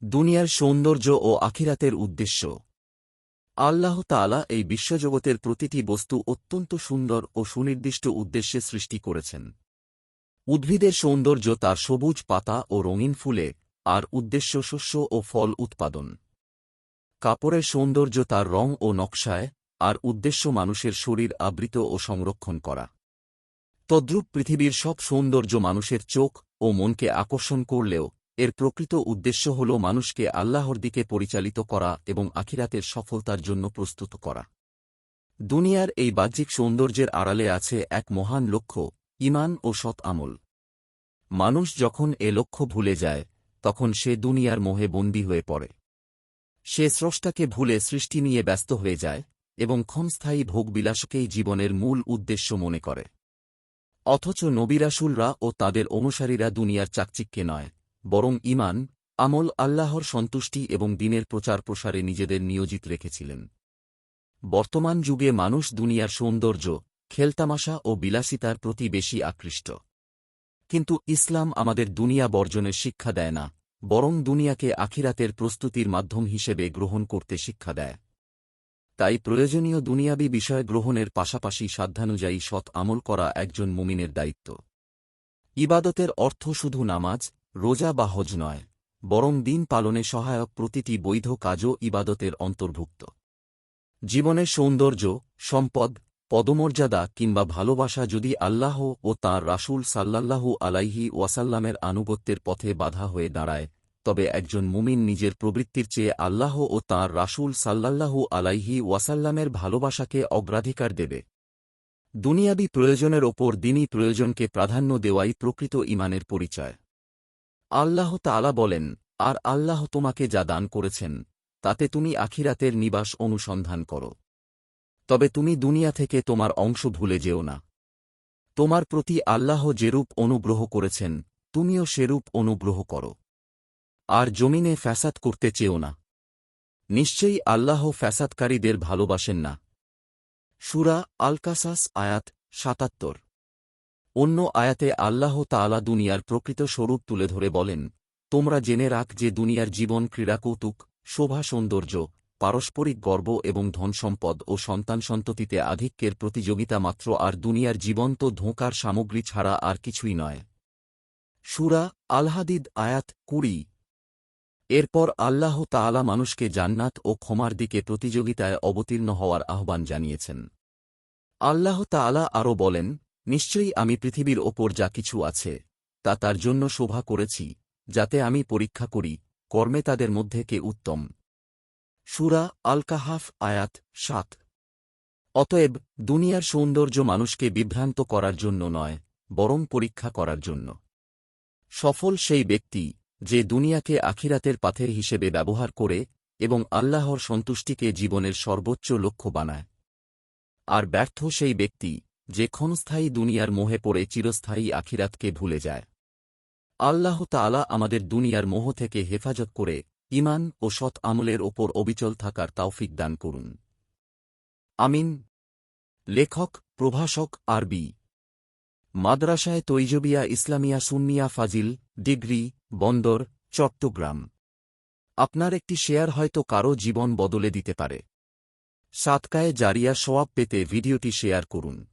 দুনিয়ার সৌন্দর্য ও আখিরাতের উদ্দেশ্য। আল্লাহ তাআলা এই বিশ্বজগতের প্রতিটি বস্তু অত্যন্ত সুন্দর ও সুনির্দিষ্ট উদ্দেশ্যে সৃষ্টি করেছেন। উদ্ভিদের সৌন্দর্য তার সবুজ পাতা ও রঙিন ফুলে, আর উদ্দেশ্য শস্য ও ফল উৎপাদন। কাপড়ের সৌন্দর্য তার রং ও নকশায়, আর উদ্দেশ্য মানুষের শরীর আবৃত ও সংরক্ষণ করা। তদ্রূপ পৃথিবীর সব সৌন্দর্য মানুষের চোখ ও মনকে আকর্ষণ করলেও এর প্রকৃত উদ্দেশ্য হল মানুষকে আল্লাহর দিকে পরিচালিত করা এবং আখিরাতের সফলতার জন্য প্রস্তুত করা। দুনিয়ার এই বাহ্যিক সৌন্দর্যের আড়ালে আছে এক মহান লক্ষ্য, ঈমান ও সৎ আমল। মানুষ যখন এ লক্ষ্য ভুলে যায়, তখন সে দুনিয়ার মোহে বন্দী হয়ে পড়ে। সে স্রষ্টাকে ভুলে সৃষ্টি নিয়ে ব্যস্ত হয়ে যায় এবং ক্ষণস্থায়ী ভোগবিলাসকেই জীবনের মূল উদ্দেশ্য মনে করে। অথচ নবী রাসূলরা ও তাদের অনুসারীরা দুনিয়ার চাকচিক্যে নয়, বরং ঈমান, আমল, আল্লাহর সন্তুষ্টি এবং দ্বীনের প্রচার প্রসারে নিজেদের নিয়োজিত রেখেছিলেন। বর্তমান যুগে মানুষ দুনিয়ার সৌন্দর্য, খেলতামাশা ও বিলাসিতার প্রতি বেশি আকৃষ্ট। কিন্তু ইসলাম আমাদের দুনিয়া বর্জনের শিক্ষা দেয় না, বরং দুনিয়াকে আখিরাতের প্রস্তুতির মাধ্যম হিসেবে গ্রহণ করতে শিক্ষা দেয়। তাই প্রয়োজনীয় দুনিয়াবী বিষয় গ্রহণের পাশাপাশি সাধ্যানুযায়ী সৎ আমল করা একজন মুমিনের দায়িত্ব। ইবাদতের অর্থ শুধু নামাজ, রোজা বা হজ নয়, বরং দিন পালনে সহায়ক প্রতিটি বৈধ কাজও ইবাদতের অন্তর্ভুক্ত। জীবনের সৌন্দর্য, সম্পদ, পদমর্যাদা কিংবা ভালোবাসা যদি আল্লাহ ও তাঁর রাসূল সাল্লাল্লাহু আলাইহি ওয়াসাল্লামের আনুগত্যের পথে বাধা হয়ে দাঁড়ায়, তবে একজন মুমিন নিজের প্রবৃত্তির চেয়ে আল্লাহ ও তাঁর রাসূল সাল্লাল্লাহু আলাইহি ওয়াসাল্লামের ভালোবাসাকে অগ্রাধিকার দেবে। দুনিয়াবী প্রয়োজনের ওপর দ্বীনী প্রয়োজনকে প্রাধান্য দেওয়াই প্রকৃত ঈমানের পরিচয়। আল্লাহ তাআলা বলেন, আর আল্লাহ তোমাকে যা দান করেছেন, তাতে তুমি আখিরাতের নিবাস অনুসন্ধান করো। তবে তুমি দুনিয়া থেকে তোমার অংশ ভুলে যেও না। তোমার প্রতি আল্লাহ যেরূপ অনুগ্রহ করেছেন, তুমিও সেরূপ অনুগ্রহ করো। আর জমিনে ফ্যাসাদ করতে চেও না। নিশ্চয়ই আল্লাহ ফ্যাসাদকারীদের ভালোবাসেন না। সূরা আল-কাসাস আয়াত ৭৭। অন্য আয়াতে আল্লাহ তাআলা দুনিয়ার প্রকৃত স্বরূপ তুলে ধরে বলেন, তোমরা জেনে রাখ যে দুনিয়ার জীবন ক্রীড়াকৌতুক, শোভা সৌন্দর্য, পারস্পরিক গর্ব এবং ধনসম্পদ ও সন্তানসন্ততিতে আধিক্যের প্রতিযোগিতা মাত্র, আর দুনিয়ার জীবন তো ধোঁকার সামগ্রী ছাড়া আর কিছুই নয়। সূরা আল-হাদীদ আয়াত ২০। এরপর আল্লাহ তাআলা মানুষকে জান্নাত ও ক্ষমার দিকে প্রতিযোগিতায় অবতীর্ণ হওয়ার আহ্বান জানিয়েছেন। আল্লাহ তাআলা আরও বলেন, নিশ্চয়ই আমি পৃথিবীর ওপর যা কিছু আছে, তা তার জন্য শোভা করেছি, যাতে আমি পরীক্ষা করি, কর্মে তাদের মধ্যে কে উত্তম। সূরা আল-কাহাফ আয়াত ৭। অতএব দুনিয়ার সৌন্দর্য মানুষকে বিভ্রান্ত করার জন্য নয়, বরং পরীক্ষা করার জন্য। সফল সেই ব্যক্তি, যে দুনিয়াকে আখিরাতের পাথের হিসেবে ব্যবহার করে এবং আল্লাহর সন্তুষ্টিকে জীবনের সর্বোচ্চ লক্ষ্য বানায়। আর ব্যর্থ সেই ব্যক্তি, যে ক্ষণস্থায়ী দুনিয়ার মোহে পড়ে চিরস্থায়ী আখিরাতকে ভুলে যায়। আল্লাহ তাআলা আমাদের দুনিয়ার মোহ থেকে হেফাজত করে ঈমান ও সৎ আমলের ওপর অবিচল থাকার তৌফিক দান করুন। আমিন। লেখক, প্রভাষক, আরবি। মাদ্রাসায়ে তৈজবিয়া ইসলামিয়া সুন্নিয়া ফাজিল, ডিগ্রি, বন্দর, চট্টগ্রাম। আপনার একটি শেয়ার হয়তো কারও জীবন বদলে দিতে পারে। সাদকায়ে জারিয়া সওয়াব পেতে ভিডিওটি শেয়ার করুন।